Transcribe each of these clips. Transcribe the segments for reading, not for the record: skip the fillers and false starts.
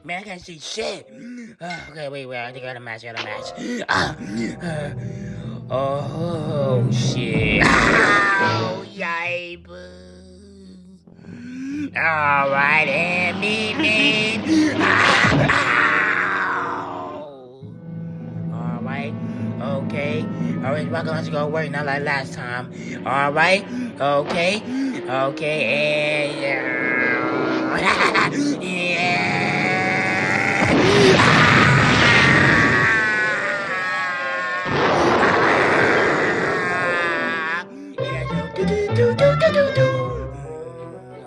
Man, I can't see shit. Okay, wait, I think I got a match. Oh, shit. Oh, yipe. Alright, and me. Alright, okay. Alright, rocket launcher gonna work, not like last time. Alright, okay, and yeah.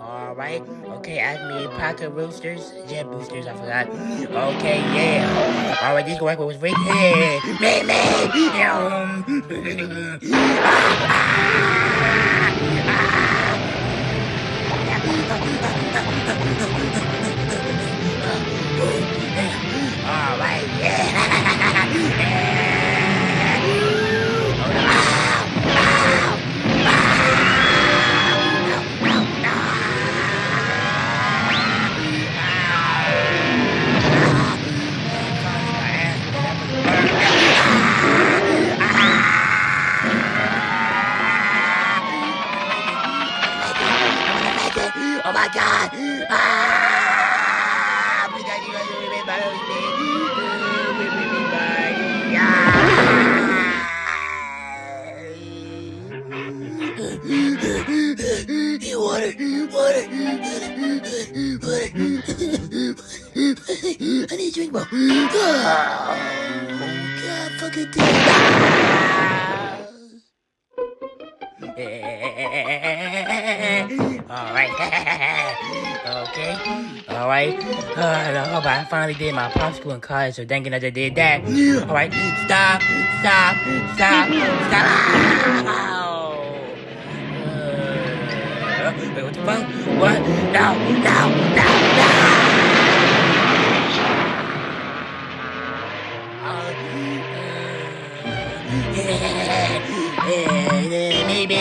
Alright, okay, ask me pocket roosters, jet boosters, I forgot. Okay, yeah. Alright, this work was right here. Me. Alright, yeah. Oh my God! Because you guys are really bad with me. Water. I need to drink more. Oh, God, fucking damn. Alright. Okay. Alright. I finally did my popsicle in college, so thank goodness I did that. Alright. Stop. Wait, what the fuck? What? No. Maybe.